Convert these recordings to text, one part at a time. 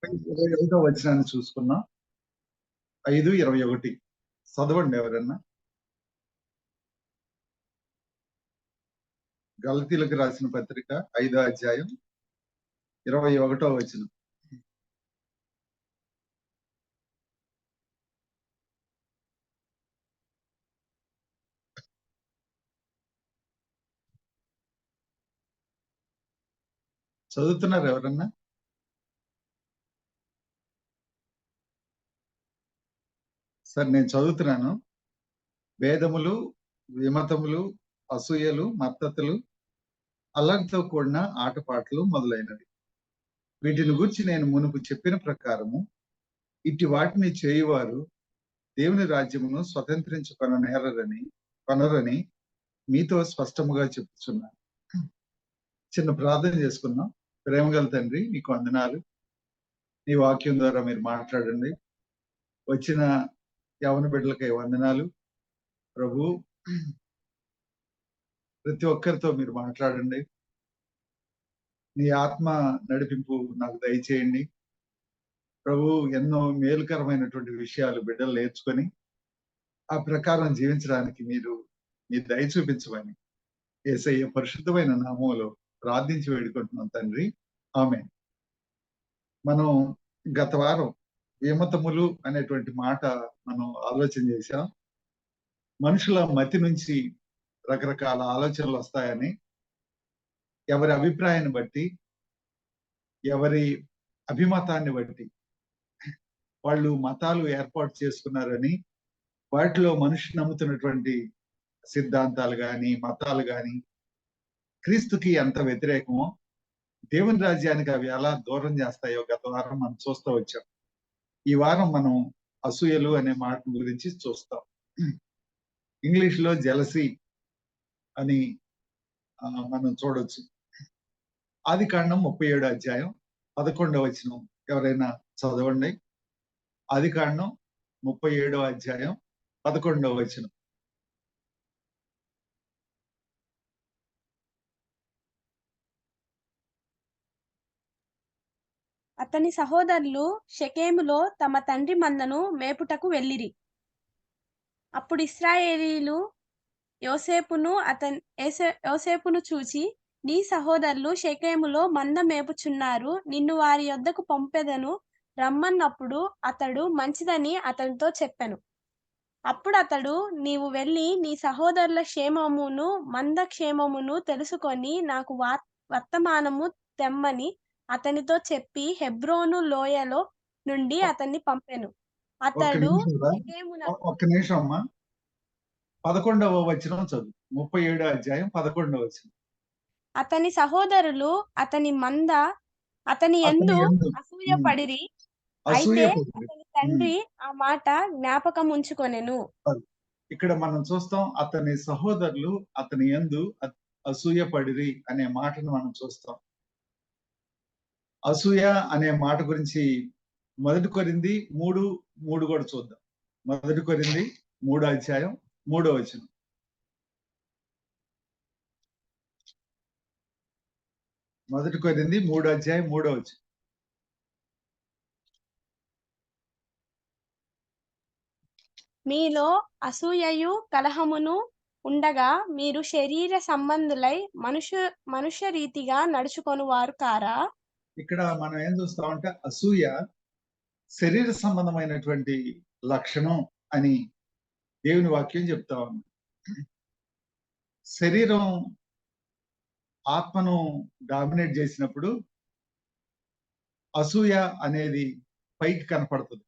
21వ వచనాన్ని చూసుకున్నాం. 5:21 చదవండి ఎవరన్నా. గలతీలకు రాసిన పత్రిక 5వ అధ్యాయం 21వ వచనం. చదువుతున్నారు ఎవరన్నా? సరే నేను చదువుతున్నాను. భేదములు, విమతములు, అసూయలు, మత్తతులు, అల్లరితో కూడిన ఆటపాటలు మొదలైనవి. వీటిని గూర్చి నేను మునుపు చెప్పిన ప్రకారము ఇట్టి వాటిని చేయువారు దేవుని రాజ్యమును కొనరని మీతో స్పష్టముగా చెప్తున్నాను. చిన్న ప్రార్థన చేసుకుందాం. ప్రేమగల తండ్రి, నీకు వందనాలు. నీ వాక్యం ద్వారా మీరు మాట్లాడండి. వచ్చిన యవన బిడ్డలకై వందనాలు ప్రభు. ప్రతి ఒక్కరితో మీరు మాట్లాడండి. నీ ఆత్మ నడిపింపు నాకు దయచేయండి ప్రభు. ఎన్నో మేలుకరమైనటువంటి విషయాలు బిడ్డలు నేర్చుకొని ఆ ప్రకారం జీవించడానికి మీరు మీ దయ చూపించమని యేసయ్య పరిశుద్ధమైన నామములో ప్రార్థించి వేడుకుంటున్నాం తండ్రి. ఆమేన్. మనం గత వారం విమతములు అనేటువంటి మాట మనం ఆలోచన చేశాం. మనుషుల మతి నుంచి రకరకాల ఆలోచనలు వస్తాయని, ఎవరి అభిప్రాయాన్ని బట్టి, ఎవరి అభిమతాన్ని బట్టి వాళ్ళు మతాలు ఏర్పాటు చేసుకున్నారని, వాటిలో మనిషి నమ్ముతున్నటువంటి సిద్ధాంతాలు గాని, మతాలు గాని క్రీస్తుకి ఎంత వ్యతిరేకమో, దేవుని రాజ్యానికి అవి ఎలా దూరం చేస్తాయో గత వారం మనం చూస్తూ వచ్చాం. ఈ వారం మనం అసూయలు అనే మాట గురించి చూస్తాం. ఇంగ్లీష్ లో జెలసీ అని మనం చూడొచ్చు. ఆదికాండం 37వ అధ్యాయం 11వ వచనం ఎవరైనా చదవండి. ఆదికాండం 37వ అధ్యాయం 11వ వచనం. అతని సహోదరులు షెకెములో తమ తండ్రి మందను మేపుటకు వెళ్ళిరి. అప్పుడు ఇశ్రాయేలీయులు యోసేపును చూచి, నీ సహోదరులు షెకెములో మంద మేపుచున్నారు, నిన్ను వారి యొద్దకు పంపెదను రమ్మన్నప్పుడు అతడు మంచిదని అతనితో చెప్పెను. అప్పుడు అతడు, నీవు వెళ్ళి నీ సహోదరుల క్షేమమును మంద క్షేమమును తెలుసుకొని నాకు వర్తమానము తెమ్మని అతనితో చెప్పి హెబ్రోను లోయలో నుండి అతన్ని పంపెను. అతడు ఒక్క నిమిషం అమ్మా. 11వ వచనం చదువు. 37వ అధ్యాయం 11వ వచనం. అతని సహోదరులు అతని యందు అసూయపడిరి. అయితే అతని తండ్రి ఆ మాట జ్ఞాపకం ఉంచుకొనెను. ఇక్కడ మనం చూస్తాం, అతని సహోదరులు అతని యందు అసూయపడిరి అనే మాటను మనం చూస్తాం. అసూయ అనే మాట గురించి 1 కొరింథీ 3:3 కూడా చూద్దాం. 1 కొరింథీ 3వ అధ్యాయం 3వ వచనం. 1 కొరింథీ 3వ అధ్యాయం 3వ వచనం. మీలో అసూయయు కలహమును ఉండగా మీరు శరీర సంబంధులై మనుష్య రీతిగా నడుచుకొనువారు కారా? ఇక్కడ మనం ఏం చూస్తామంటే అసూయ శరీర సంబంధమైనటువంటి లక్షణం అని దేవుని వాక్యం చెప్తా ఉంది. శరీరం ఆత్మను డామినేట్ చేసినప్పుడు అసూయ అనేది పైకి కనపడుతుంది.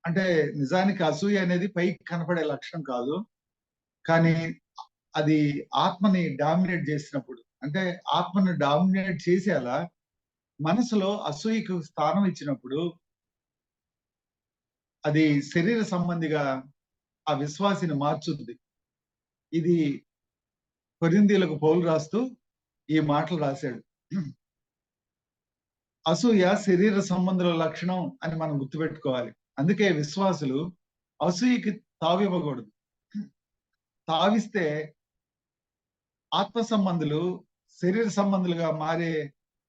అంటే నిజానికి అసూయ అనేది పైకి కనపడే లక్షణం కాదు, కానీ అది ఆత్మని డామినేట్ చేసినప్పుడు, అంటే ఆత్మను డామినేట్ చేసేలా మనసులో అసూయకు స్థానం ఇచ్చినప్పుడు అది శరీర సంబంధిగా ఆ విశ్వాసిని మార్చుతుంది. ఇది కొరింథీయులకు పౌలు రాస్తూ ఈ మాటలు రాశాడు. అసూయ శరీర సంబంధుల లక్షణం అని మనం గుర్తుపెట్టుకోవాలి. అందుకే విశ్వాసులు అసూయకి తావివ్వకూడదు. తావిస్తే ఆత్మ సంబంధులు శరీర సంబంధులుగా మారే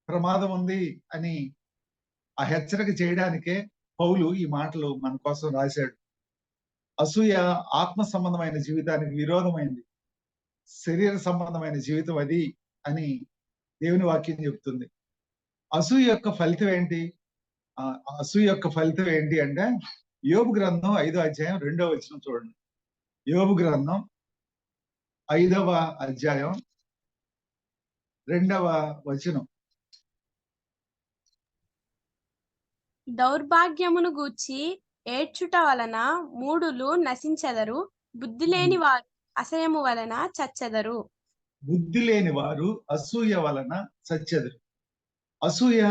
ప్రమాదం ఉంది అని ఆ హెచ్చరిక చేయడానికే పౌలు ఈ మాటలు మన కోసం రాశాడు. అసూయ ఆత్మ సంబంధమైన జీవితానికి విరోధమైంది. శరీర సంబంధమైన జీవితం అది అని దేవుని వాక్యం చెప్తుంది. అసూయ యొక్క ఫలితం ఏంటి? అసూయ యొక్క ఫలితం ఏంటి అంటే యోబు గ్రంథం 5వ అధ్యాయం 2వ వచనం చూడండి. యోబు గ్రంథం 5వ అధ్యాయం 2వ వచనం. దౌర్భాగ్యమును గూర్చి ఏడ్చుట వలన మూఢులు నశించెదరు, బుద్ధి లేని వారు అసహ్యము వలన చచ్చెదరు. బుద్ధి లేని వారు అసూయ వలన చచ్చెదరు. అసూయ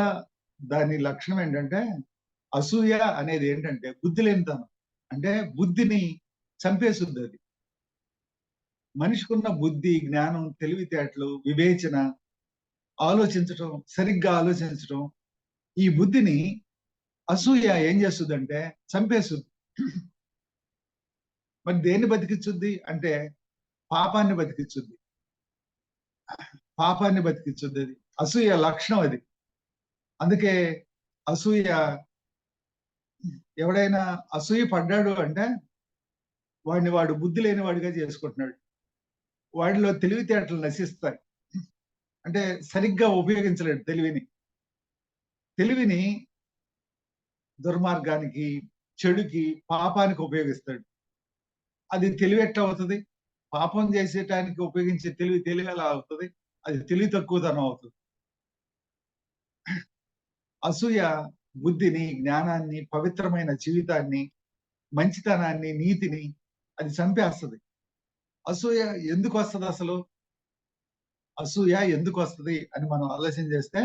దాని లక్షణం ఏంటంటే, అసూయ అనేది ఏంటంటే బుద్ధి లేనితనం. అంటే బుద్ధిని చంపేస్తుంది అది. మనిషికున్న బుద్ధి, జ్ఞానం, తెలివితేటలు, వివేచన, ఆలోచించటం, సరిగ్గా ఆలోచించటం, ఈ బుద్ధిని అసూయ ఏం చేస్తుందంటే చంపేస్తుంది. మరి దేన్ని బతికించుద్ది అంటే పాపాన్ని బతికించుద్ది. పాపాన్ని బతికించుద్ది అది. అసూయ లక్షణం అది. అందుకే అసూయ, ఎవడైనా అసూయ పడ్డాడు అంటే వాడిని వాడు బుద్ధి లేని వాడిగా చేసుకుంటున్నాడు. వాడిలో తెలివితేటలు నశిస్తాయి. అంటే సరిగ్గా ఉపయోగించలేడు తెలివిని. తెలివిని దుర్మార్గానికి, చెడుకి, పాపానికి ఉపయోగిస్తాడు. అది తెలివి ఎట్లా అవుతుంది? పాపం చేసేటానికి ఉపయోగించే తెలివి ఎలా అవుతుంది? అది తెలివి తక్కువతనం అవుతుంది. అసూయ బుద్ధిని, జ్ఞానాన్ని, పవిత్రమైన జీవితాన్ని, మంచితనాన్ని, నీతిని అది చంపేస్తుంది. అసూయ ఎందుకు వస్తుంది అసలు? అసూయ ఎందుకు వస్తుంది అని మనం ఆలోచన చేస్తే,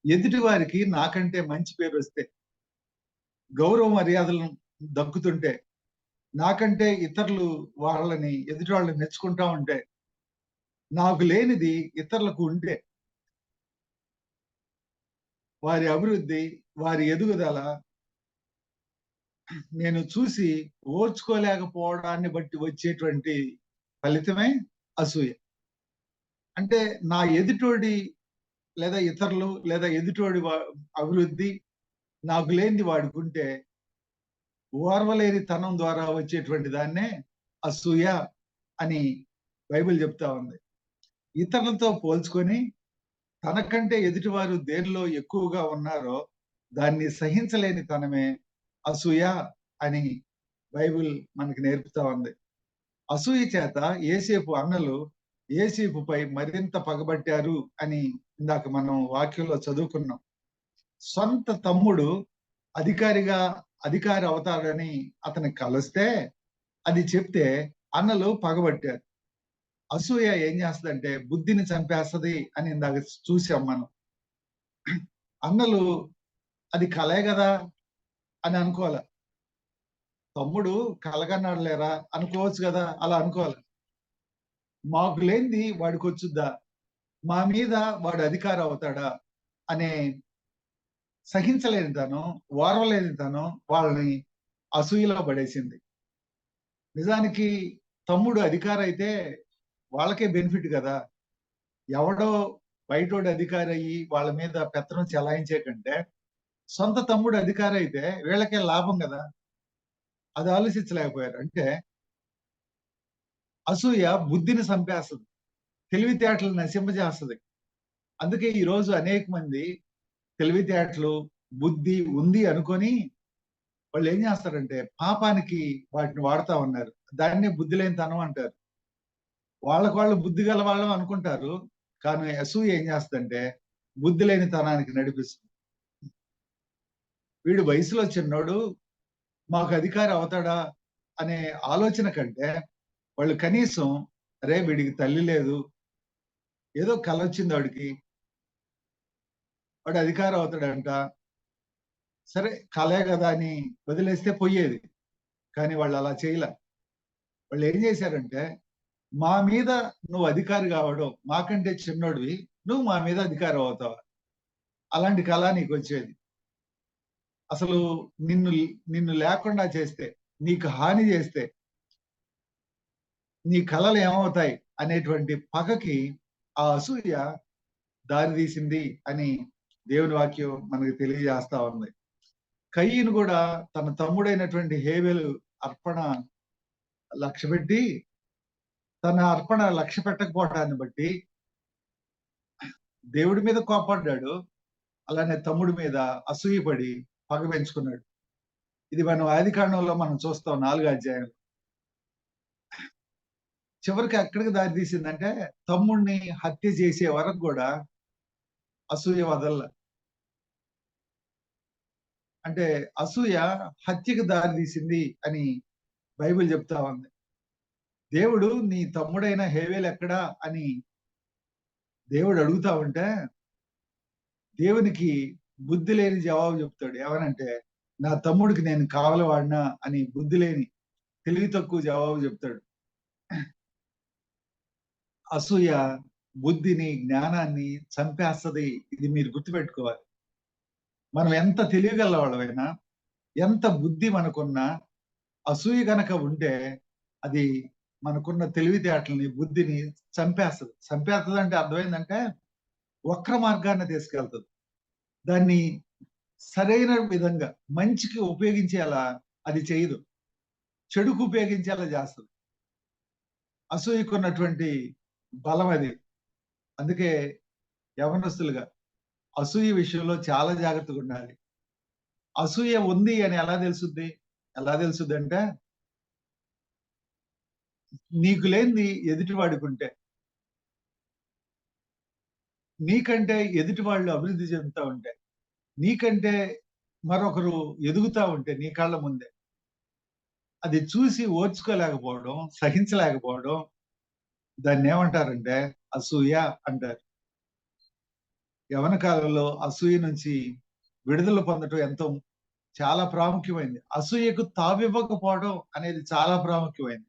ఎదుటి వారికి నాకంటే మంచి పేరు వస్తే, గౌరవ మర్యాదలను దక్కుతుంటే, నాకంటే ఇతరులు ఎదుటి వాళ్ళని మెచ్చుకుంటా ఉంటే, నాకు లేనిది ఇతరులకు ఉంటే, వారి అభివృద్ధి, వారి ఎదుగుదల నేను చూసి ఓర్చుకోలేకపోవడాన్ని బట్టి వచ్చేటువంటి ఫలితమే అసూయ. అంటే నా ఎదుటోడి లేదా ఇతరులు లేదా ఎదుటోడి అభివృద్ధి నాకు లేనిది వాడుకుంటే ఓర్వలేని తనం ద్వారా వచ్చేటువంటి దాన్నే అసూయ అని బైబిల్ చెప్తా ఉంది. ఇతరులతో పోల్చుకొని తనకంటే ఎదుటివారు దేనిలో ఎక్కువగా ఉన్నారో దాన్ని సహించలేని తనమే అసూయ అని బైబిల్ మనకి నేర్పుతా ఉంది. అసూయ చేత యోసేపు అన్నలు యోసేపుపై మరింత పగబట్టారు అని ఇందాక మనం వాక్యంలో చదువుకున్నాం. సొంత తమ్ముడు అధికారి అవుతాడని అతనికి కలిస్తే అది చెప్తే అన్నలు పగబట్టారు. అసూయ ఏం చేస్తుందంటే బుద్ధిని చంపేస్తది అని ఇందాక చూసాం మనం. అన్నలు అది కలే కదా అని అనుకోవాలి. తమ్ముడు కలగన్నాడు లేరా అనుకోవచ్చు కదా, అలా అనుకోవాలి. మాకు లేనిది వాడికి వచ్చుద్దా, మా మీద వాడు అధికారి అవుతాడా అనే సహించలేని తనం, ఓర్వలేని తనం వాళ్ళని అసూయలో పడేసింది. నిజానికి తమ్ముడు అధికారి అయితే వాళ్ళకే బెనిఫిట్ కదా. ఎవడో బయటోడు అధికారి అయ్యి వాళ్ళ మీద పెత్తనం చెలాయించే కంటే సొంత తమ్ముడు అధికారి అయితే వీళ్ళకే లాభం కదా. అది ఆలోచించలేకపోయారు. అంటే అసూయ బుద్ధిని చంపేస్తుంది, తెలివితేటలు నశింపజేస్తుంది. అందుకే ఈ రోజు అనేక మంది తెలివితేటలు, బుద్ధి ఉంది అనుకొని వాళ్ళు ఏం చేస్తారంటే పాపానికి వాటిని వాడుతా ఉన్నారు. దాన్నే బుద్ధి లేనితనం అంటారు. వాళ్ళకు వాళ్ళు బుద్ధి గల వాళ్ళం అనుకుంటారు. కానీ అసూయ ఏం చేస్తుందంటే బుద్ధి లేని తనానికి నడిపిస్తుంది. వీడు వయసులో చిన్నోడు మాకు అధికారి అవుతాడా అనే ఆలోచన కంటే వాళ్ళు కనీసం అరే వీడికి తల్లి లేదు, ఏదో కల వచ్చింది వాడికి, వాడు అధికారం అవుతాడంట, సరే కలే కదా అని వదిలేస్తే పోయేది. కానీ వాళ్ళు అలా చేయలే. వాళ్ళు ఏం చేశారంటే మా మీద నువ్వు అధికారి కావడం, మాకంటే చిన్నోడివి, నువ్వు మా మీద అధికారం అవుతావా, అలాంటి కళ నీకు వచ్చేది. అసలు నిన్ను నిన్ను లేకుండా చేస్తే, నీకు హాని చేస్తే నీ కళలు ఏమవుతాయి అనేటువంటి పగకి ఆ అసూయ దారి తీసింది అని దేవుని వాక్యం మనకు తెలియజేస్తా ఉంది. కయీను కూడా తన తమ్ముడైనటువంటి హేబెలు అర్పణ లక్ష్యపెట్టి, తన అర్పణ లక్ష్య పెట్టకపోవడాన్ని బట్టి దేవుడి మీద కోపడ్డాడు. అలానే తమ్ముడి మీద అసూయపడి పగ పెంచుకున్నాడు. ఇది మనం ఆదికాండంలో మనం చూస్తాం 4 అధ్యాయంలో. చివరికి ఎక్కడికి దారి తీసిందంటే తమ్ముడిని హత్య చేసే వరకు కూడా అసూయ వదలల. అంటే అసూయ హత్యకు దారి తీసింది అని బైబిల్ చెప్తా ఉంది. దేవుడు నీ తమ్ముడైన హేబెలు ఎక్కడా అని దేవుడు అడుగుతా ఉంటే దేవునికి బుద్ధి లేని జవాబు చెప్తాడు. ఏమనంటే నా తమ్ముడికి నేను కావలి వాడినా అని బుద్ధి లేని తెలివి తక్కువ జవాబు చెప్తాడు. అసూయ బుద్ధిని, జ్ఞానాన్ని చంపేస్తది. ఇది మీరు గుర్తుపెట్టుకోవాలి. మనం ఎంత తెలివిగల వాళ్ళమైనా, ఎంత బుద్ధి మనకున్నా, అసూయ గనక ఉంటే అది మనకున్న తెలివితేటలని, బుద్ధిని చంపేస్తది. చంపేస్తదంటే అర్థమైందంటే వక్ర మార్గాన్ని తీసుకెళ్తది. దాన్ని సరైన విధంగా మంచికి ఉపయోగించేలా అది చేయదు. చెడుకు ఉపయోగించేలా చేస్తది. అసూయకున్నటువంటి బలం అది. అందుకే యవ్వనస్తులుగా అసూయ విషయంలో చాలా జాగ్రత్తగుండాలి. అసూయ ఉంది అని ఎలా తెలుసుద్ది? ఎలా తెలుసుద్దంటే, నీకు లేనిది ఎదుటి వాడికుంటే, నీకంటే ఎదుటి వాళ్ళు అభివృద్ధి చెందుతా ఉంటే, నీకంటే మరొకరు ఎదుగుతా ఉంటే నీ కళ్ళ ముందే, అది చూసి ఓర్చుకోలేకపోవడం, సహించలేకపోవడం దాన్నేమంటారంటే అసూయ అంటారు. యవ్వన కాలంలో అసూయ నుంచి విడుదల పొందటం చాలా ప్రాముఖ్యమైంది. అసూయకు తావివ్వకపోవడం అనేది చాలా ప్రాముఖ్యమైంది.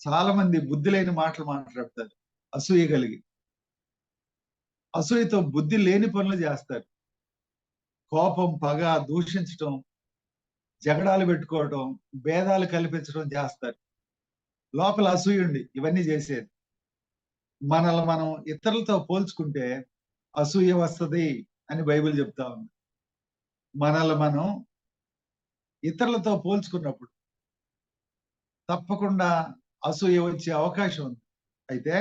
చాలా మంది బుద్ధి లేని మాటలు మాట్లాడతారు. అసూయ కలిగి. అసూయతో బుద్ధి లేని పనులు చేస్తారు. కోపం, పగ, దూషించటం, జగడాలు పెట్టుకోవటం, భేదాలు కల్పించడం చేస్తారు. లోపల అసూయుండి ఇవన్నీ చేసేది. మనల్ని మనం ఇతరులతో పోల్చుకుంటే అసూయ వస్తది అని బైబిల్ చెప్తా ఉంది. మనల్ని మనం ఇతరులతో పోల్చుకున్నప్పుడు తప్పకుండా అసూయ వచ్చే అవకాశం ఉంది. అయితే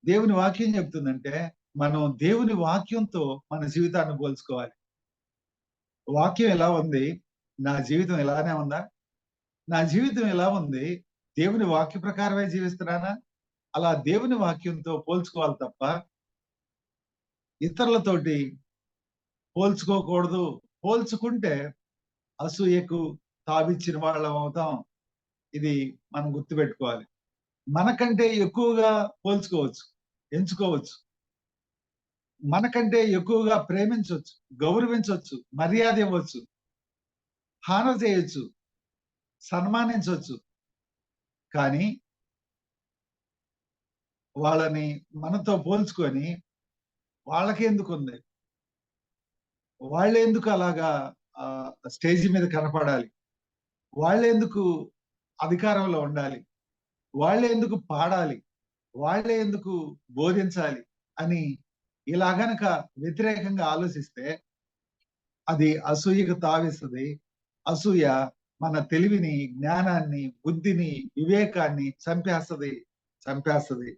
దేవుని వాక్యం చెప్తుందంటే, మనం దేవుని వాక్యంతో మన జీవితాన్ని పోల్చుకోవాలి. వాక్యం ఎలా ఉంది? నా జీవితం ఇలానే ఉందా? నా జీవితం ఎలా ఉంది? దేవుని వాక్య ప్రకారమే జీవిస్తున్నానా? అలా దేవుని వాక్యంతో పోల్చుకోవాలి తప్ప, ఇతరులతోటి పోల్చుకోకూడదు. పోల్చుకుంటే అసూయకు తావిచ్చిన వాళ్ళం అవుతాం. ఇది మనం గుర్తుపెట్టుకోవాలి. మనకంటే ఎక్కువగా పోల్చుకోవచ్చు. ఎంచుకోవచ్చు. మనకంటే ఎక్కువగా ప్రేమించొచ్చు, గౌరవించొచ్చు, మర్యాద ఇవ్వచ్చు, హానర్ చేయొచ్చు, సన్మానించొచ్చు. కానీ వాళ్ళని మనతో పోల్చుకొని వాళ్ళకెందుకుంది? వాళ్ళెందుకు అలాగా స్టేజ్ మీద కనపడాలి? వాళ్ళెందుకు అధికారంలో ఉండాలి? వాళ్ళెందుకు పాడాలి? వాళ్ళే ఎందుకు బోధించాలి? అని ఇలా గనక వ్యతిరేకంగా ఆలోచిస్తే అది అసూయకు తావిస్తది. అసూయ మన తెలివిని, జ్ఞానాన్ని, బుద్ధిని, వివేకాన్ని చంపేస్తది.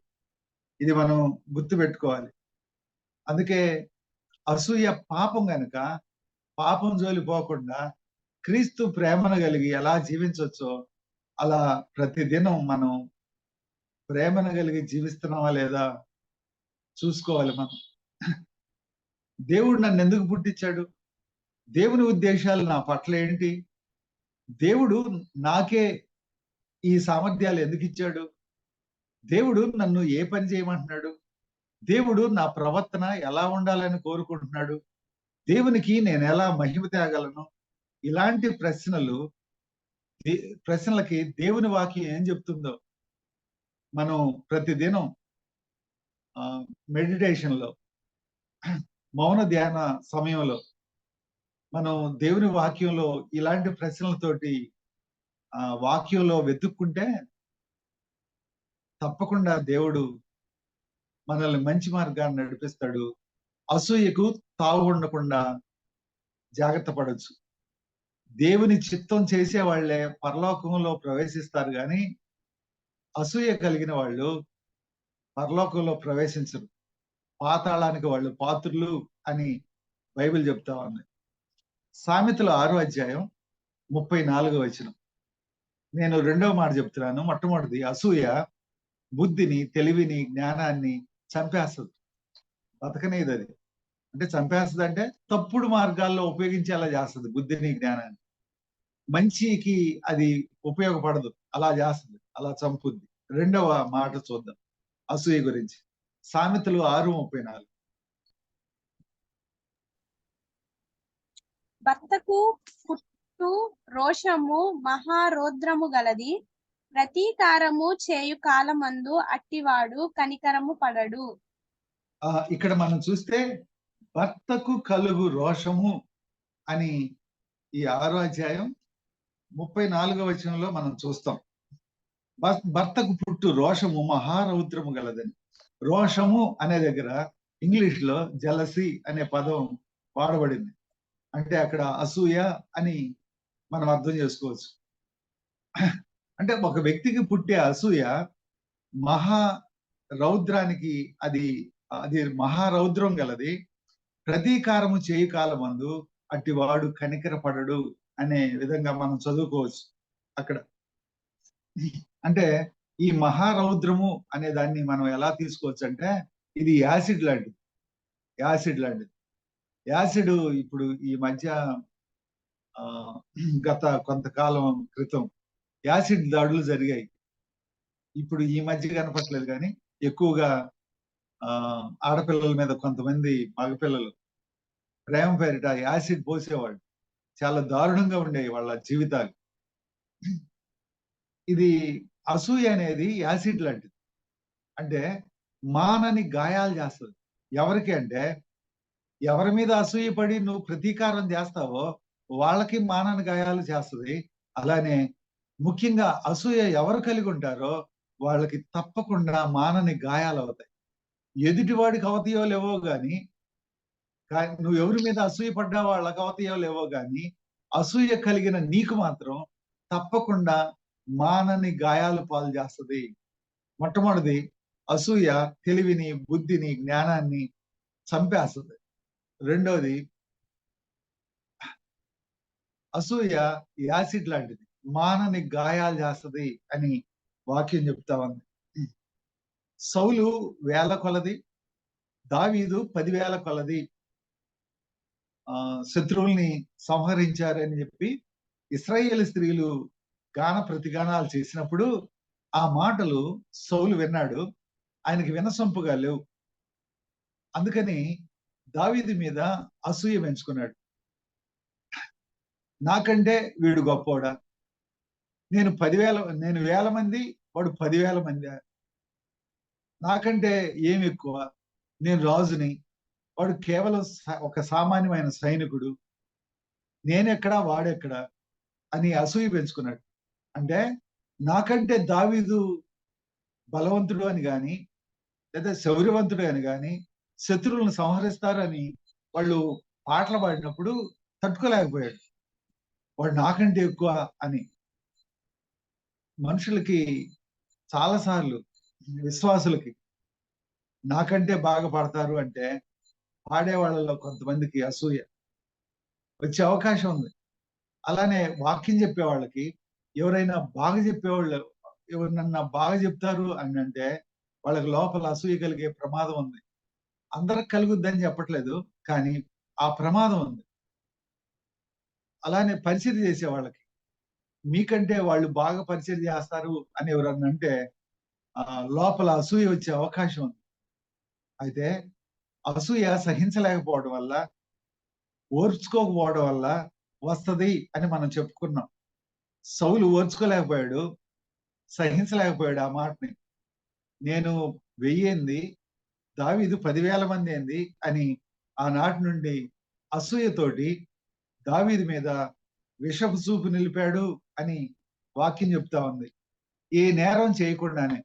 ఇది మనం గుర్తుపెట్టుకోవాలి. అందుకే అసూయ పాపం గనక, పాపం జోలి పోకుండా క్రీస్తు ప్రేమను కలిగి ఎలా జీవించొచ్చో, అలా ప్రతిదినం మనం ప్రేమను కలిగి జీవిస్తున్నామా లేదా చూసుకోవాలి మనం. దేవుడు నన్నెందుకు పుట్టించాడు? దేవుని ఉద్దేశాలు నా పట్ల ఏంటి? దేవుడు నాకే ఈ సామర్థ్యాలు ఎందుకిచ్చాడు? దేవుడు నన్ను ఏ పని చేయమంటున్నాడు? దేవుడు నా ప్రవర్తన ఎలా ఉండాలని కోరుకుంటున్నాడు? దేవునికి నేనెలా మహిమ తేగలను? ఇలాంటి దే ప్రశ్నలకి దేవుని వాక్యం ఏం చెప్తుందో మనం ప్రతిదినం ఆహ్, మెడిటేషన్‌లో మౌన ధ్యాన సమయంలో మనం దేవుని వాక్యంలో ఇలాంటి ప్రశ్నలతోటి వాక్యంలో వెతుక్కుంటే తప్పకుండా దేవుడు మనల్ని మంచి మార్గాన్ని నడిపిస్తాడు. అసూయకు తావు ఉండకుండా జాగ్రత్త పడొచ్చు. దేవుని చిత్తం చేసే వాళ్ళే పరలోకంలో ప్రవేశిస్తారు గాని అసూయ కలిగిన వాళ్ళు పరలోకంలో ప్రవేశించరు. పాతాళానికి వాళ్ళు పాత్రులు అని బైబిల్ చెప్తా ఉంది. సామెతలు 6వ అధ్యాయం 34వ వచనం. నేను రెండవ మాట చెప్తున్నాను. మొట్టమొదటిది అసూయ బుద్ధిని, తెలివిని, జ్ఞానాన్ని చంపేస్తది. బతకనీయదది. అంటే చంపేస్తదంటే తప్పుడు మార్గాల్లో ఉపయోగించేలా చేస్తది బుద్ధిని, జ్ఞానాన్ని. మంచికి అది ఉపయోగపడదు. అలా చేస్తది. అలా చంపుద్ది. రెండవ మాట చూద్దాం అసూయ గురించి. సామెతలు 6:34. భర్తకు పుట్టు రోషము మహారౌద్రము గలది, ప్రతీకారము చేయు కాలమందు అట్టివాడు కనికరము పడడు. ఇక్కడ మనం చూస్తే భర్తకు కలుగు రోషము అని ఈ 6వ అధ్యాయం 34వ వచనంలో మనం చూస్తాం. భర్తకు పుట్టు రోషము మహారౌద్రము గలదని. రోషము అనే దగ్గర ఇంగ్లీష్ లో జలసి అనే పదం వాడబడింది. అంటే అక్కడ అసూయ అని మనం అర్థం చేసుకోవచ్చు. అంటే ఒక వ్యక్తికి పుట్టే అసూయ మహా రౌద్రానికి అది అది మహారౌద్రం గలది. ప్రతీకారము చేయి కాలమందు అట్టివాడు కనికరపడడు అనే విధంగా మనం చదువుకోవచ్చు అక్కడ. అంటే ఈ మహారౌద్రము అనే దాన్ని మనం ఎలా తీసుకోవచ్చు అంటే ఇది యాసిడ్ లాంటిది. యాసిడ్ లాంటిది. యాసిడ్ ఇప్పుడు ఈ మధ్య గత కొంతకాలం క్రితం యాసిడ్ దాడులు జరిగాయి. ఇప్పుడు ఈ మధ్య కనపట్లేదు కానీ ఎక్కువగా ఆడపిల్లల మీద కొంతమంది మగపిల్లలు ప్రేమ పేరిట యాసిడ్ పోసేవాళ్ళు. చాలా దారుణంగా ఉండేవి వాళ్ళ జీవితాలు. ఇది అసూయ అనేది యాసిడ్ లాంటిది. అంటే మానని గాయాలు చేస్తుంది. ఎవరికి అంటే ఎవరి మీద అసూయ పడి నువ్వు ప్రతీకారం చేస్తావో వాళ్ళకి మానని గాయాలు చేస్తుంది. అలానే ముఖ్యంగా అసూయ ఎవరు కలిగి ఉంటారో వాళ్ళకి తప్పకుండా మానని గాయాలు అవుతాయి. ఎదుటివాడికి అవతయో లేవో గాని నువ్వు ఎవరి మీద అసూయ పడ్డా వాళ్ళకి అవతయో లేవో గాని అసూయ కలిగిన నీకు మాత్రం తప్పకుండా మానని గాయాలు పాలు చేస్తుంది. మొట్టమొదటిది అసూయ తెలివిని, బుద్ధిని, జ్ఞానాన్ని చంపేస్తుంది. రెండోది అసూయ యాసిడ్ లాంటిది, మానని గాయాలు చేస్తుంది అని వాక్యం చెప్తా ఉంది. సౌలు వేల కొలది, దావీదు 10,000 కొలది శత్రువుల్ని సంహరించారని చెప్పి ఇశ్రాయేలు స్త్రీలు గాన ప్రతిగానాలు చేసినప్పుడు ఆ మాటలు సౌలు విన్నాడు. ఆయనకి వినసొంపుగా లేవు. అందుకని దావీదు మీద అసూయ పెంచుకున్నాడు. నాకంటే వీడు గొప్పోడా, నేను వేల మంది, వాడు 10,000 మంది. నాకంటే ఏమి ఎక్కువ, నేను రాజుని, వాడు కేవలం ఒక సామాన్యమైన సైనికుడు, నేనెక్కడా వాడెక్కడా అని అసూయ పెంచుకున్నాడు. అంటే నాకంటే దావీదు బలవంతుడు అని గాని లేదా శౌర్యవంతుడు అని గాని శత్రువులను సంహరిస్తారని వాళ్ళు పాటలు పాడినప్పుడు తట్టుకోలేకపోయాడు. వాడు నాకంటే ఎక్కువ అని. మనుషులకి చాలా సార్లు విశ్వాసులకి నాకంటే బాగా పాడతారు అంటే పాడే వాళ్ళలో కొంతమందికి అసూయ వచ్చే అవకాశం ఉంది. అలానే వాక్యం చెప్పే వాళ్ళకి ఎవరైనా బాగా చెప్పేవాళ్ళు ఎవరినన్నా బాగా చెప్తారు అని అంటే వాళ్ళకి లోపల అసూయ కలిగే ప్రమాదం ఉంది. అందరికి కలుగుద్దని చెప్పట్లేదు, కానీ ఆ ప్రమాదం ఉంది. అలానే పరిచయం చేసే వాళ్ళకి మీకంటే వాళ్ళు బాగా పరిచయం చేస్తారు అని ఎవరన్నా అంటే లోపల అసూయ వచ్చే అవకాశం ఉంది. అయితే అసూయ సహించలేకపోవడం వల్ల, ఓర్చుకోకపోవడం వల్ల వస్తది అని మనం చెప్పుకున్నాం. సౌలు ఓర్చుకోలేకపోయాడు, సహించలేకపోయాడు ఆ మాటని. నేను 1000 ఏంది, దావీదు 10,000 మంది ఏంది అని ఆనాటి నుండి అసూయతోటి దావీదు మీద విషపు చూపు నిలిపాడు అని వాక్యం చెప్తా ఉంది. ఏ నేరం చేయకుండానే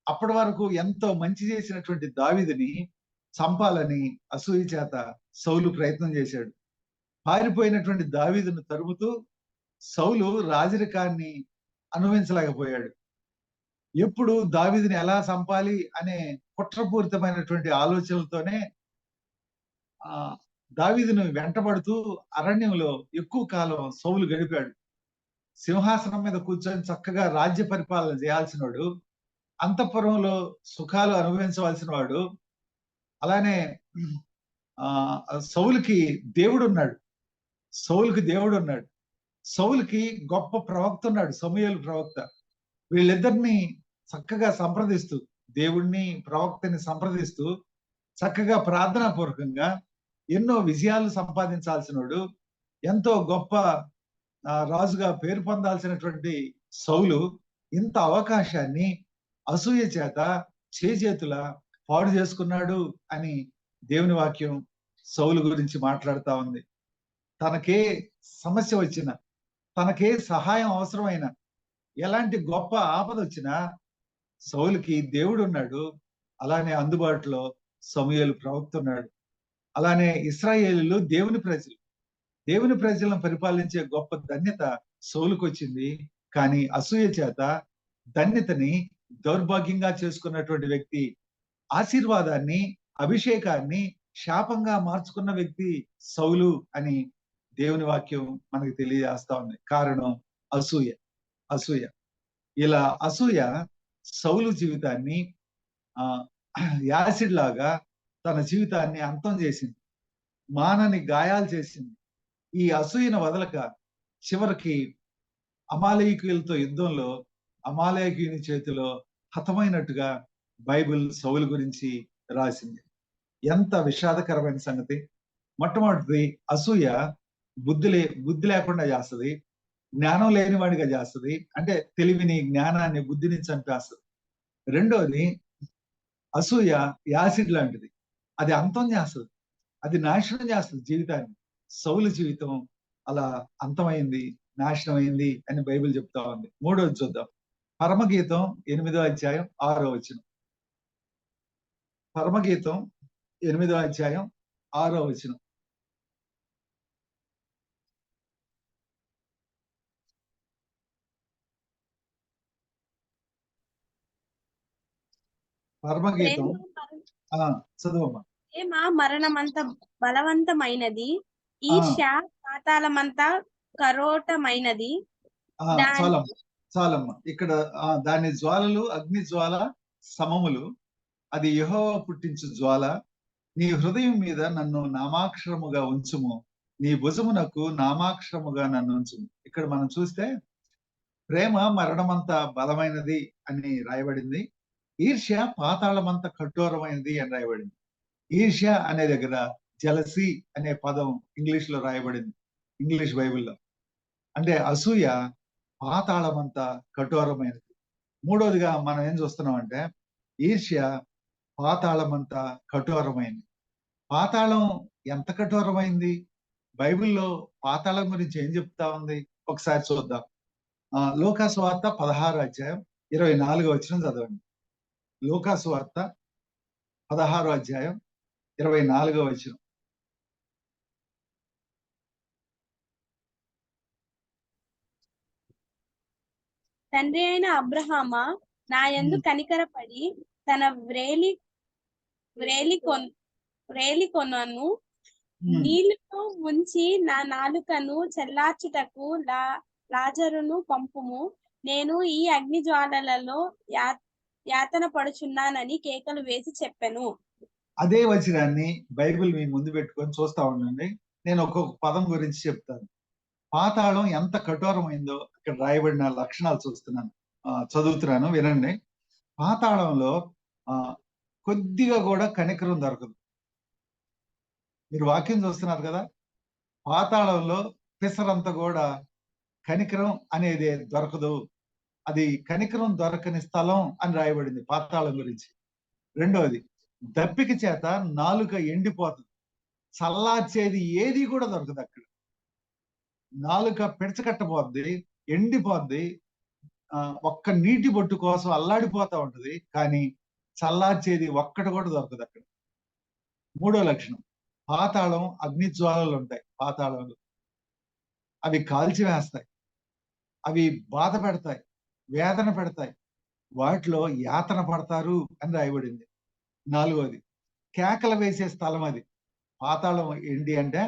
అప్పటి వరకు ఎంతో మంచి చేసినటువంటి దావీదుని చంపాలని అసూయ చేత సౌలు ప్రయత్నం చేశాడు. పారిపోయినటువంటి దావీదును తరుముతూ సౌలు రాజరికాన్ని అనుభవించలేకపోయాడు. ఎప్పుడు దావీదుని ఎలా చంపాలి అనే కుట్రపూరితమైనటువంటి ఆలోచనలతోనే ఆ దావీదును వెంటబడుతూ అరణ్యంలో ఎక్కువ కాలం సౌలు గడిపాడు. సింహాసనం మీద కూర్చొని చక్కగా రాజ్య పరిపాలన చేయాల్సిన వాడు, అంతఃపురంలో సుఖాలు అనుభవించవలసిన వాడు, అలానే ఆ సౌలుకి దేవుడున్నాడు. సౌలుకి దేవుడున్నాడు. సౌలుకి గొప్ప ప్రవక్త ఉన్నాడు, సమూయేలు ప్రవక్త. వీళ్ళిద్దరిని చక్కగా సంప్రదిస్తూ, దేవుణ్ణి ప్రవక్తని సంప్రదిస్తూ చక్కగా ప్రార్థనా పూర్వకంగా ఎన్నో విజయాలు సంపాదించాల్సినోడు, ఎంతో గొప్ప రాజుగా పేరు పొందాల్సినటువంటి సౌలు ఇంత అవకాశాన్ని అసూయ చేత చేజేతుల పాడు చేసుకున్నాడు అని దేవుని వాక్యం సౌలు గురించి మాట్లాడుతా ఉంది. తనకే సమస్య వచ్చినా, తనకే సహాయం అవసరమైన, ఎలాంటి గొప్ప ఆపద వచ్చినా సౌలుకి దేవుడు ఉన్నాడు. అలానే అందుబాటులో సమూయేలు ప్రవక్త ఉన్నాడు. అలానే ఇశ్రాయేలీయులు దేవుని ప్రజలు. దేవుని ప్రజలను పరిపాలించే గొప్ప ధన్యత సౌలుకు వచ్చింది. కానీ అసూయ చేత ధన్యతని దౌర్భాగ్యంగా చేసుకున్నటువంటి వ్యక్తి, ఆశీర్వాదాన్ని, అభిషేకాన్ని శాపంగా మార్చుకున్న వ్యక్తి సౌలు అని దేవుని వాక్యం మనకు తెలియజేస్తా ఉంది. కారణం అసూయ. అసూయ. ఇలా అసూయ సౌలు జీవితాన్ని యాసిడ్ లాగా తన జీవితాన్ని అంతం చేసింది, మానని గాయాలు చేసింది. ఈ అసూయను వదలక చివరికి అమాలేకీయులతో యుద్ధంలో అమాలేకీయుని చేతిలో హతమైనట్టుగా బైబిల్ సౌలు గురించి రాసింది. ఎంత విషాదకరమైన సంగతి. మొట్టమొదటిది, అసూయ బుద్ధి లేకుండా చేస్తుంది, జ్ఞానం లేనివాడిగా చేస్తుంది. అంటే తెలివిని, జ్ఞానాన్ని, బుద్ధిని చంపేస్తుంది. రెండోది, అసూయ యాసిడ్ లాంటిది. అది అంతం చేస్తుంది, అది నాశనం చేస్తుంది జీవితాన్ని. సౌలు జీవితం అలా అంతమైంది, నాశనం అయింది అని బైబిల్ చెప్తా ఉంది. మూడోది చూద్దాం. పరమగీతం 8వ అధ్యాయం 6వ వచనం. పరమగీతం 8వ అధ్యాయం 6వ వచనం. పరమగీతం చదువమ్మా. ప్రేమ మరణమంత బలవంతమైనది, ఈర్ష్య పాతాళమంత కరోటమైనది. చాలమ్మా. ఇక్కడ దాని జ్వాలలు అగ్ని జ్వాల సమములు, అది యెహోవా పుట్టించు జ్వాల. నీ హృదయం మీద నన్ను నామాక్షరముగా ఉంచుము, నీ భుజమునకు నామాక్షరముగా నన్ను ఉంచుము. ఇక్కడ మనం చూస్తే ప్రేమ మరణమంత బలమైనది అని రాయబడింది, ఈర్ష్య పాతాళమంత కఠోరమైనది అని రాయబడింది. ఈర్ష్య అనే దగ్గర జలసీ అనే పదం ఇంగ్లీష్ లో రాయబడింది, ఇంగ్లీష్ బైబిల్లో. అంటే అసూయ పాతాళమంత కఠోరమైనది. మూడోదిగా మనం ఏం చూస్తున్నాం అంటే ఈర్ష్య పాతాళమంత కఠోరమైంది. పాతాళం ఎంత కఠోరమైంది? బైబిల్లో పాతాళం గురించి ఏం చెప్తా ఉంది ఒకసారి చూద్దాం. లూకాసు వార్త 16వ అధ్యాయం 24వ వచనం చదవండి. లూకాసు వార్త 16వ అధ్యాయం 24వ వచనం. తండ్రి అయిన అబ్రహామా, నా యందు కనికరపడి తన వ్రేలి కొనను నీళ్లతో ముంచి నా నాలుకను చల్లార్చుటకు లాజరును పంపుము, నేను ఈ అగ్ని జ్వాలలలో యాతన పడుచున్నానని కేకలు వేసి చెప్పెను. అదే వచనాన్ని బైబిల్ మీ ముందు పెట్టుకొని చూస్తా ఉండండి. నేను ఒక్కొక్క పదం గురించి చెప్తాను. పాతాళం ఎంత కఠోరమైందో ఇక్కడ రాయబడిన లక్షణాలు చూస్తున్నాను, చదువుతున్నాను, వినండి. పాతాళంలో కొద్దిగా కూడా కనికరం దొరకదు. మీరు వాక్యం చూస్తున్నారు కదా, పాతాళంలో పిసరంత కూడా కనికరం అనేది దొరకదు. అది కనికరం దొరకని స్థలం అని రాయబడింది పాతాళం గురించి. రెండవది, దప్పిక చేత నాలుక ఎండిపోతుంది, చల్లార్చేది ఏది కూడా దొరకదు అక్కడ. నాలుక పిడచకట్టబోద్ది, ఎండిపోద్ది, ఒక్క నీటి బొట్టు కోసం అల్లాడిపోతా ఉంటది. కానీ చల్లార్చేది ఒక్కటి కూడా దొరకదు అక్కడ. మూడో లక్షణం, పాతాళం అగ్ని జ్వాలలు ఉంటాయి పాతాళంలో. అవి కాల్చివేస్తాయి. అవి బాధ పెడతాయి, వేదన పెడతాయి. వాటిలో యాతన పడతారు అని రాయబడింది. నాలుగోది, కేకలు వేసే స్థలం అది. పాతాళం ఏంటి అంటే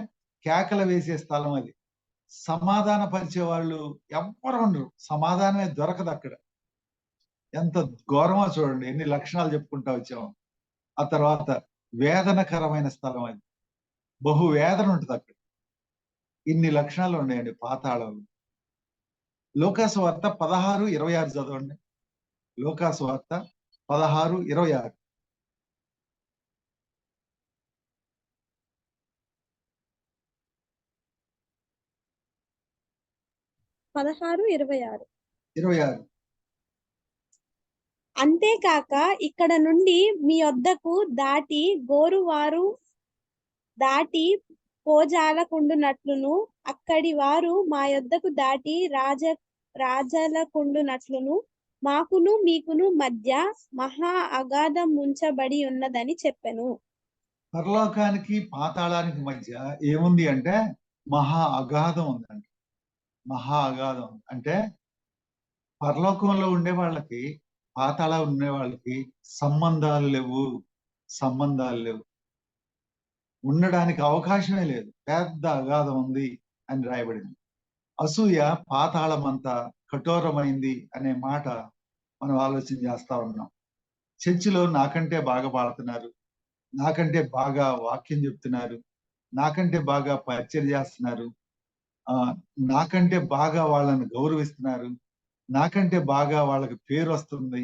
కేకలు వేసే స్థలం అది. సమాధాన పరిచే వాళ్ళు ఎవ్వరు ఉండరు. సమాధానమే దొరకదు అక్కడ. ఎంత ఘోరమో చూడండి, ఎన్ని లక్షణాలు చెప్పుకుంటా వచ్చాము. ఆ తర్వాత వేదనకరమైన స్థలం అది. బహు వేదన ఉంటుంది అక్కడ. ఇన్ని లక్షణాలు ఉన్నాయండి పాతాళంలో. లోకాసు వార్త 16:26 చదవండి. లోకాసు వార్త 16:26. 16:26. 26. అంతేకాక ఇక్కడ నుండి మీ వద్దకు దాటి గోరువారు దాటి పోజాలకుండునట్లును అక్కడి వారు మా యొద్దకు దాటి రాజలకుండునట్లును మాకును మీకును మధ్య మహా అగాధం ఉంచబడి ఉన్నదని చెప్పెను. పరలోకానికి పాతాళానికి మధ్య ఏముంది అంటే మహా అగాధం ఉందండి. మహా అగాధం అంటే పరలోకంలో ఉండే వాళ్ళకి పాతాళం ఉండే వాళ్ళకి సంబంధాలు లేవు. సంబంధాలు లేవు, ఉండడానికి అవకాశమే లేదు. పెద్ద అగాధం ఉంది అని రాయబడింది. అసూయ పాతాళమంతా కఠోరమైంది అనే మాట మనం ఆలోచన చేస్తా ఉన్నాం. చర్చిలో నాకంటే బాగా పాడుతున్నారు, నాకంటే బాగా వాక్యం చెప్తున్నారు, నాకంటే బాగా పరిచయం చేస్తున్నారు, నాకంటే బాగా వాళ్ళని గౌరవిస్తున్నారు, నాకంటే బాగా వాళ్ళకి పేరు వస్తుంది,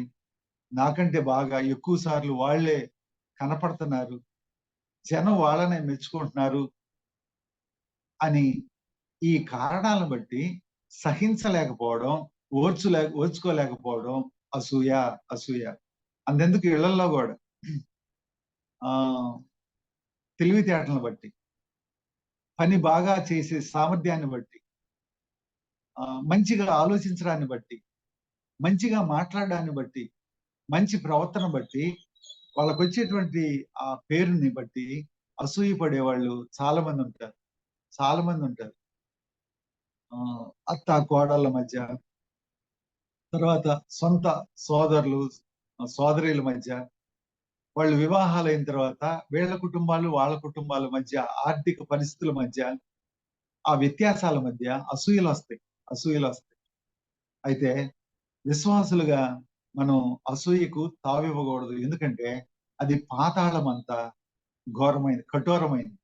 నాకంటే బాగా ఎక్కువ సార్లు వాళ్ళే కనపడుతున్నారు, జనం వాళ్ళనే మెచ్చుకుంటున్నారు అని ఈ కారణాలను బట్టి సహించలేకపోవడం, ఓర్చుకోలేకపోవడం అసూయ. అసూయ అంతెందుకు ఇళ్లలో కూడా ఆ తెలివితేటలను బట్టి, పని బాగా చేసే సామర్థ్యాన్ని బట్టి, మంచిగా ఆలోచించడాన్ని బట్టి, మంచిగా మాట్లాడడాన్ని బట్టి, మంచి ప్రవర్తన బట్టి, వాళ్ళకు వచ్చేటువంటి ఆ పేరుని బట్టి అసూయ పడేవాళ్ళు చాలా మంది ఉంటారు. చాలా మంది ఉంటారు. అత్త కోడళ్ళ మధ్య, తర్వాత సొంత సోదరులు సోదరీల మధ్య, వాళ్ళు వివాహాలైన తర్వాత వీళ్ళ కుటుంబాలు వాళ్ళ కుటుంబాల మధ్య, ఆర్థిక పరిస్థితుల మధ్య, ఆ వ్యత్యాసాల మధ్య అసూయలు వస్తాయి. అసూయలు వస్తాయి. అయితే విశ్వాసులుగా మనం అసూయకు తావివ్వకూడదు. ఎందుకంటే అది పాతాళం అంతా ఘోరమైనది, కఠోరమైనది.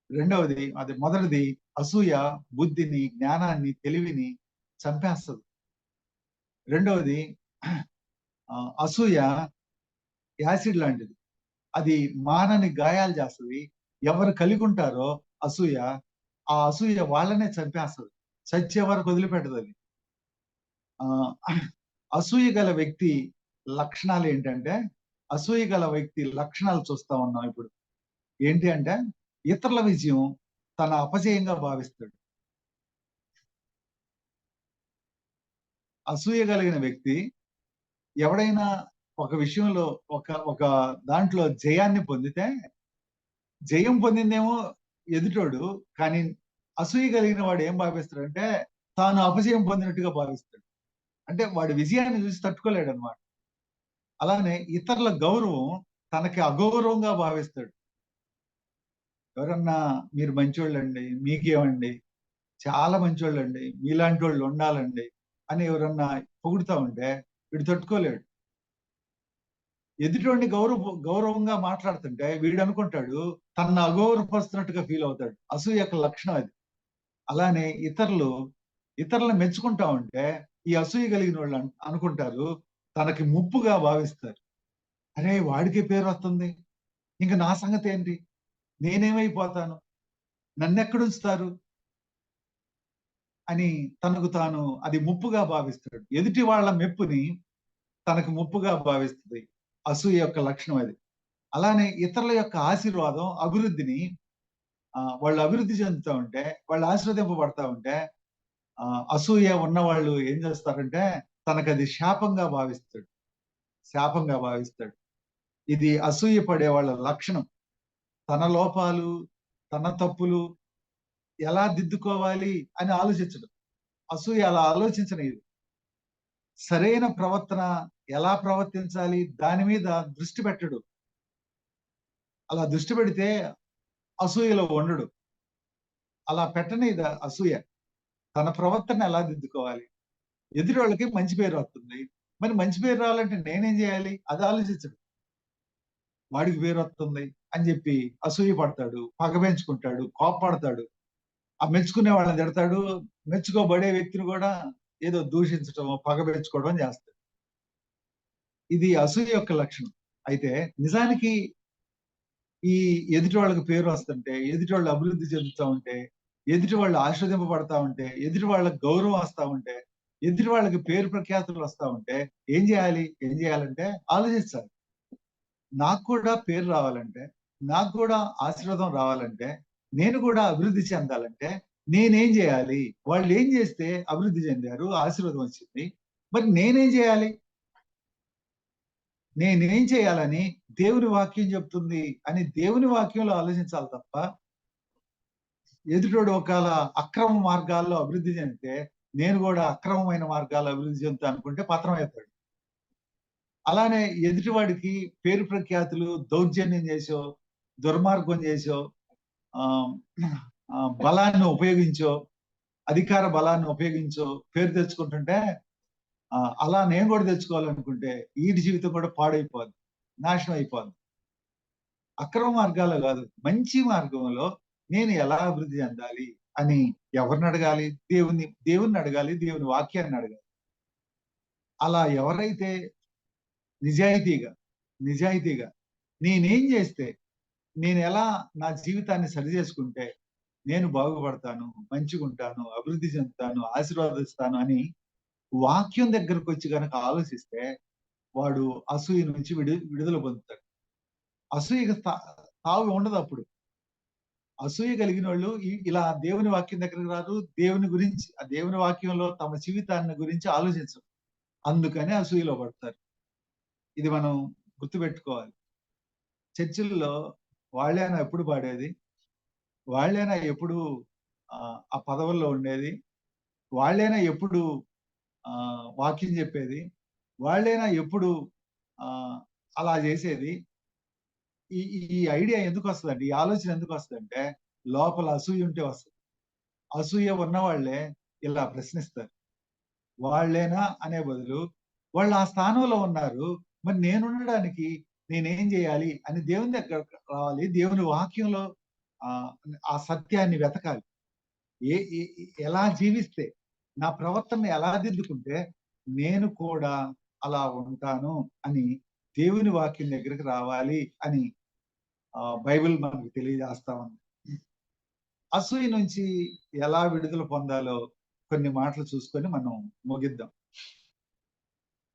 రెండవది, అది మొదటిది, అసూయ బుద్ధిని, జ్ఞానాన్ని, తెలివిని చంపేస్తుంది. రెండవది, అసూయ యాసిడ్ లాంటిది. అది మానని గాయాలు చేస్తుంది. ఎవరు కలిగి ఉంటారో అసూయ, ఆ అసూయ వాళ్ళనే చంపేస్తుంది. చచ్చే వరకు వదిలిపెట్టదు అది. అసూయ గల వ్యక్తి లక్షణాలు ఏంటంటే, అసూయ గల వ్యక్తి లక్షణాలు చూస్తా ఉన్నాం ఇప్పుడు. ఏంటి అంటే, ఇతరుల విజయం తన అపజయంగా భావిస్తాడు. అసూయ కలిగిన వ్యక్తి ఎవడైనా ఒక విషయంలో ఒక దాంట్లో జయాన్ని పొందితే, జయం పొందిందేమో ఎదుటోడు, కానీ అసూయ కలిగిన వాడు ఏం భావిస్తాడంటే తాను అపజయం పొందినట్టుగా భావిస్తాడు. అంటే వాడి విజయాన్ని చూసి తట్టుకోలేడు అనమాట. అలానే ఇతరుల గౌరవం తనకి అగౌరవంగా భావిస్తాడు. ఎవరన్నా మీరు మంచోళ్ళండి, మీకేమండి, చాలా మంచోళ్ళండి, మీలాంటి వాళ్ళు ఉండాలండి అని ఎవరన్నా పొగుడుతా ఉంటే వీడు తట్టుకోలేడు. ఎదుటోడిని గౌరవంగా మాట్లాడుతుంటే వీడు అనుకుంటాడు తనను అగౌరవపరుస్తున్నట్టుగా ఫీల్ అవుతాడు. అసూయ యొక్క లక్షణం అది. అలానే ఇతరులను మెచ్చుకుంటా ఉంటే ఈ అసూయ కలిగిన వాళ్ళు అనుకుంటారు తనకి ముప్పుగా భావిస్తారు. అరే వాడికి పేరు వస్తుంది, ఇంకా నా సంగతి ఏంటి, నేనేమైపోతాను, నన్నెక్కడుంచుతారు అని తనకు తాను అది ముప్పుగా భావిస్తాడు. ఎదుటి వాళ్ళ మెప్పుని తనకు ముప్పుగా భావిస్తుంది. అసూయ యొక్క లక్షణం అది. అలానే ఇతరుల యొక్క ఆశీర్వాదం, అభివృద్ధిని వాళ్ళు అభివృద్ధి చెందుతూ ఉంటే, వాళ్ళు ఆశీర్వదింపబడతా ఉంటే అసూయ ఉన్నవాళ్ళు ఏం చేస్తారంటే తనకు అది శాపంగా భావిస్తాడు. శాపంగా భావిస్తాడు. ఇది అసూయ పడే వాళ్ళ లక్షణం. తన లోపాలు, తన తప్పులు ఎలా దిద్దుకోవాలి అని ఆలోచించడం. అసూయ అలా ఆలోచించనీయదు. సరైన ప్రవర్తన ఎలా ప్రవర్తించాలి దాని మీద దృష్టి పెట్టడు. అలా దృష్టి పెడితే అసూయలో ఉండడు. అలా పెట్టనీయదు అసూయ. తన ప్రవర్తన ఎలా దిద్దుకోవాలి? ఎదుటోళ్ళకి మంచి పేరు వస్తుంది. మరి మంచి పేరు రావాలంటే నేనేం చేయాలి? అది ఆలోచించడు. వాడికి పేరు వస్తుంది అని చెప్పి అసూయ పడతాడు, పగ పెంచుకుంటాడు, కోప్పడతాడు. ఆ మెచ్చుకునే వాళ్ళని తిడతాడు. మెచ్చుకోబడే వ్యక్తిని కూడా ఏదో దూషించటం, పగ పెంచుకోవడం చేస్తాడు. ఇది అసూయ యొక్క లక్షణం. అయితే నిజానికి ఈ ఎదుటి వాళ్ళకి పేరు వస్తుంటే, ఎదుటి వాళ్ళు అభివృద్ధి చెందుతా ఉంటే, ఎదుటి వాళ్ళు ఆస్వాదింపబడతా ఉంటే, ఎదుటి వాళ్ళకి గౌరవం వస్తా ఉంటే, ఎదుటి వాళ్ళకి పేరు ప్రఖ్యాతులు వస్తా ఉంటే ఏం చేయాలి? ఏం చేయాలంటే ఆలోచించాలి. నాకు కూడా పేరు రావాలంటే, నాకు కూడా ఆశీర్వాదం రావాలంటే, నేను కూడా అభివృద్ధి చెందాలంటే నేనేం చేయాలి? వాళ్ళు ఏం చేస్తే అభివృద్ధి చెందారు, ఆశీర్వాదం వచ్చింది. మరి నేనేం చేయాలి? నేనేం చేయాలని దేవుని వాక్యం చెప్తుంది అని దేవుని వాక్యంలో ఆలోచించాలి తప్ప, ఎదుటోడు ఒకవేళ అక్రమ మార్గాల్లో అభివృద్ధి చెందితే నేను కూడా అక్రమమైన మార్గాల్లో అభివృద్ధి చెందుతా అనుకుంటే పతనం అవుతాడు. అలానే ఎదుటివాడికి పేరు ప్రఖ్యాతులు దౌర్జన్యం చేసో, దుర్మార్గం చేసో, ఆ బలాన్ని ఉపయోగించో, అధికార బలాన్ని ఉపయోగించో పేరు తెచ్చుకుంటుంటే అలా నేను కూడా తెచ్చుకోవాలనుకుంటే ఈడి జీవితం కూడా పాడైపోద్ది, నాశనం అయిపోద్ది. అక్రమ మార్గాల్లో కాదు, మంచి మార్గంలో నేను ఎలా అభివృద్ధి చెందాలి అని ఎవరిని అడగాలి? దేవుణ్ణి అడగాలి, దేవుని వాక్యాన్ని అడగాలి. అలా ఎవరైతే నిజాయితీగా నిజాయితీగా నేనేం చేస్తే, నేను ఎలా నా జీవితాన్ని సరి చేసుకుంటే నేను బాగుపడతాను, మంచిగుంటాను, అభివృద్ధి చెందుతాను, ఆశీర్వాదిస్తాను అని వాక్యం దగ్గరకు వచ్చి గనక ఆలోచిస్తే వాడు అసూయ నుంచి విడుదల పొందుతాడు. అసూయకి తావు ఉండదు అప్పుడు. అసూయ కలిగినోళ్ళు ఇలా దేవుని వాక్యం దగ్గరికి రారు. దేవుని గురించి ఆ దేవుని వాక్యంలో తమ జీవితాన్ని గురించి ఆలోచించరు. అందుకని అసూయలో పడతారు. ఇది మనం గుర్తుపెట్టుకోవాలి. చర్చిల్లో వాళ్ళేనా ఎప్పుడు పాడేది? వాళ్ళేనా ఎప్పుడు ఆ పదవుల్లో ఉండేది? వాళ్ళేనా ఎప్పుడు వాక్యం చెప్పేది? వాళ్ళేనా ఎప్పుడు అలా చేసేది? ఈ ఈ ఐడియా ఎందుకు వస్తదంటే, ఈ ఆలోచన ఎందుకు వస్తదంటే లోపల అసూయ ఉంటే వస్తది. అసూయ ఉన్నవాళ్ళే ఇలా ప్రశ్నిస్తారు. వాళ్ళేనా అనే బదులు వాళ్ళు ఆ స్థానంలో ఉన్నారు. మరి నేనుండడానికి నేనేం చేయాలి అని దేవుని దగ్గరకు రావాలి. దేవుని వాక్యంలో ఆహ్, ఆ సత్యాన్ని వెతకాలి. ఏ ఎ ఎలా జీవిస్తే, నా ప్రవర్తనని ఎలా దిద్దుకుంటే నేను కూడా అలా ఉంటాను అని దేవుని వాక్యం దగ్గరికి రావాలి అని బైబిల్ మనకు తెలియజేస్తా ఉంది. అసూయ నుంచి ఎలా విడుదల పొందాలో కొన్ని మాటలు చూసుకొని మనం ముగిద్దాం.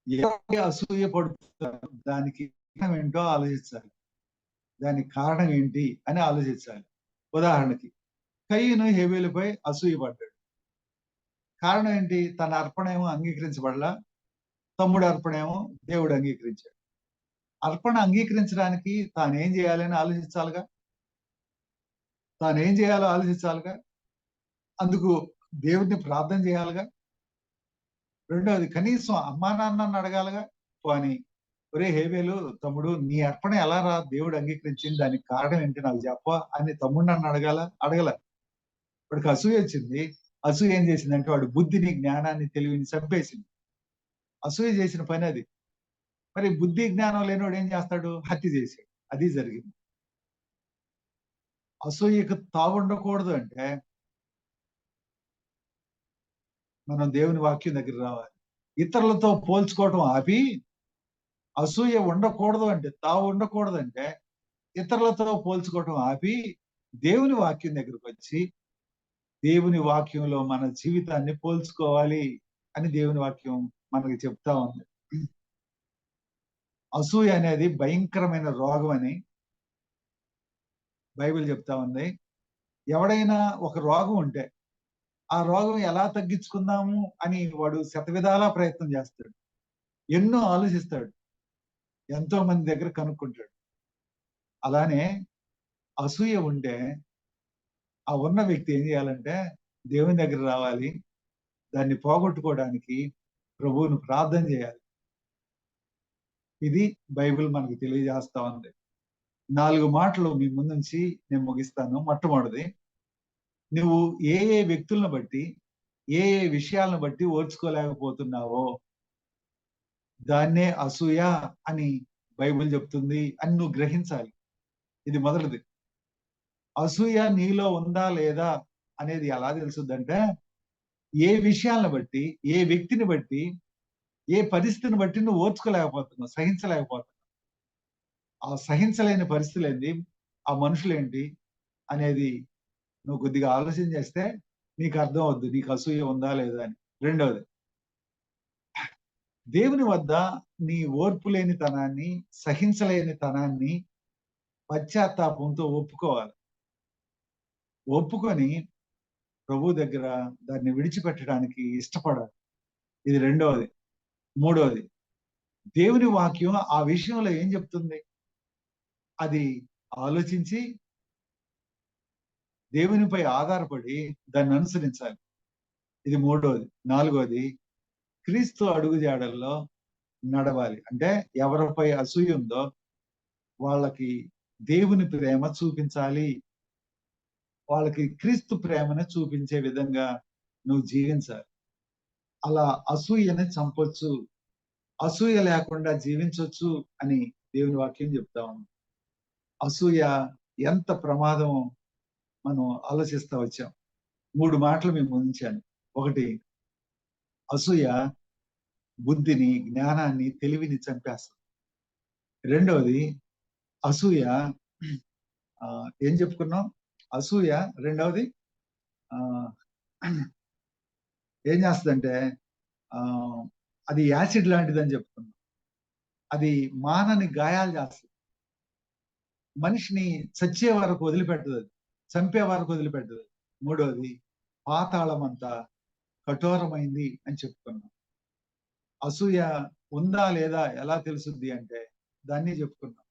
ఎవరికి అసూయ పడుతున్నారో దానికి కారణం ఏంటో ఆలోచించాలి. దానికి కారణం ఏంటి అని ఆలోచించాలి. ఉదాహరణకి కయీను హేబేలుపై అసూయ పడ్డాడు. కారణం ఏంటి? తన అర్పణ ఏమో అంగీకరించబడలా. తమ్ముడు అర్పణ ఏమో దేవుడు అంగీకరించాడు. అర్పణ అంగీకరించడానికి తానేం చేయాలని ఆలోచించాలిగా. తానేం చేయాలో ఆలోచించాలిగా. అందుకు దేవుడిని ప్రార్థన చేయాలిగా. రెండోది కనీసం అమ్మా నాన్నని అడగాలిగా. పోనీ ఒరేయ్ హేబేలు తమ్ముడు నీ అర్పణ ఎలా రా దేవుడు అంగీకరించింది? దానికి కారణం ఏంటి నాకు చెప్పవా? అని తమ్ముడు నన్ను అడగల. వాడికి అసూయ వచ్చింది. అసూయ ఏం చేసిందంటే వాడి బుద్ధిని, జ్ఞానాన్ని, తెలివిని చంపేసింది. అసూయ చేసిన పని అది. మరి బుద్ధి, జ్ఞానం లేనోడు ఏం చేస్తాడు? హత్య చేసాడు. అది జరిగింది. అసూయకు తావుండకూడదు అంటే మనం దేవుని వాక్యం దగ్గరికి రావాలి. ఇతరులతో పోల్చుకోవటం ఆపి, అసూయ ఉండకూడదు అంటే, తావు ఉండకూడదంటే ఇతరులతో పోల్చుకోవటం ఆపి, దేవుని వాక్యం దగ్గరకొచ్చి, దేవుని వాక్యంలో మన జీవితాన్ని పోల్చుకోవాలి అని దేవుని వాక్యం మనకి చెప్తా ఉంది. అసూయ అనేది భయంకరమైన రోగం అని బైబిల్ చెప్తా ఉంది. ఎవడైనా ఒక రోగం ఉంటే, ఆ రోగం ఎలా తగ్గించుకుందాము అని వాడు శతవిధాలా ప్రయత్నం చేస్తాడు. ఎన్నో ఆలోచిస్తాడు. ఎంతో మంది దగ్గర కనుక్కుంటాడు. అలానే అసూయ ఉంటే ఆ ఉన్న వ్యక్తి ఏం చేయాలంటే దేవుని దగ్గర రావాలి. దాన్ని పోగొట్టుకోవడానికి ప్రభువును ప్రార్థన చేయాలి. ఇది బైబిల్ మనకు తెలియజేస్తా ఉంది. 4 మాటలు మీ ముందుంచి నేను ముగిస్తాను. మొట్టమొదటిది, నువ్వు ఏ ఏ వ్యక్తులను బట్టి, ఏ ఏ విషయాలను బట్టి ఓర్చుకోలేకపోతున్నావో దాన్నే అసూయ అని బైబిల్ చెప్తుంది అని నువ్వు గ్రహించాలి. ఇది మొదటిది. అసూయ నీలో ఉందా లేదా అనేది ఎలా తెలుసుద్దంటే, ఏ విషయాలను బట్టి, ఏ వ్యక్తిని బట్టి, ఏ పరిస్థితిని బట్టి నువ్వు ఓర్చుకోలేకపోతున్నావు, సహించలేకపోతున్నావు. ఆ సహించలేని పరిస్థితులేంటి, ఆ మనుషులేంటి అనేది నువ్వు కొద్దిగా ఆలోచన చేస్తే నీకు అర్థం అవుద్ది. నీకు అసూయ ఉందా లేదా అని. రెండోది, దేవుని వద్ద నీ ఓర్పు లేని తనాన్ని, సహించలేని తనాన్ని పశ్చాత్తాపంతో ఒప్పుకోవాలి. ఒప్పుకొని ప్రభువు దగ్గర దాన్ని విడిచిపెట్టడానికి ఇష్టపడాలి. ఇది రెండవది. మూడవది, దేవుని వాక్యం ఆ విషయంలో ఏం చెప్తుంది? అది ఆలోచించి దేవునిపై ఆధారపడి దాన్ని అనుసరించాలి. ఇది మూడోది. నాలుగోది, క్రీస్తు అడుగుజాడల్లో నడవాలి. అంటే ఎవరిపై అసూయ ఉందో వాళ్ళకి దేవుని ప్రేమ చూపించాలి. వాళ్ళకి క్రీస్తు ప్రేమను చూపించే విధంగా నువ్వు జీవించాలి. అలా అసూయని చంపొచ్చు. అసూయ లేకుండా జీవించొచ్చు అని దేవుని వాక్యం చెప్తా ఉంది. అసూయ ఎంత ప్రమాదమో మనం ఆలోచిస్తా వచ్చాం. 3 మాటలు మేము ఉంచాను. ఒకటి, అసూయ బుద్ధిని, జ్ఞానాన్ని, తెలివిని చంపేస్తుంది. రెండవది, అసూయ ఏం చెప్పుకున్నాం? అసూయ రెండవది ఆహ్, ఏం చేస్తదంటే అది యాసిడ్ లాంటిదని చెప్పుకున్నాం. అది మానని గాయాలు చేస్తది. మనిషిని చచ్చే వరకు వదిలిపెట్టదది. చంపే వరకు వదిలిపెట్టదు. మూడోది, పాతాళమంత కఠోరమైంది అని చెప్పుకున్నాం. అసూయ ఉందా లేదా ఎలా తెలుసుద్ది అంటే దాన్ని చెప్పుకున్నాం.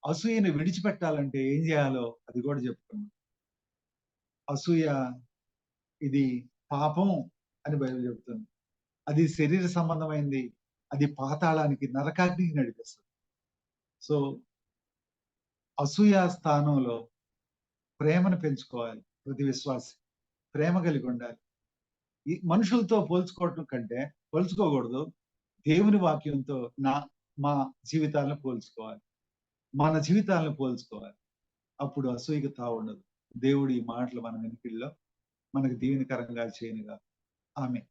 అసూయని విడిచిపెట్టాలంటే ఏం చేయాలో అది కూడా చెప్పుకున్నాం. అసూయ ఇది పాపం అని బైబిల్ చెబుతుంది. అది శరీర సంబంధమైంది. అది పాతాళానికి, నరకాగ్నికి నడిపిస్తుంది. సో, అసూయ స్థానంలో ప్రేమను పెంచుకోవాలి ప్రతి విశ్వాసి. ప్రేమ కలిగి ఉండాలి. ఈ మనుషులతో పోల్చుకోవటం కంటే పోల్చుకోకూడదు. దేవుని వాక్యంతో మా జీవితాలను పోల్చుకోవాలి. మన జీవితాలను పోల్చుకోవాలి. అప్పుడు అసూయకు తావుండదు. దేవుడు ఈ మాటలు మన వినికిడిలో మనకు దీవెనకరంగా చేయనుగాక. ఆమేన్.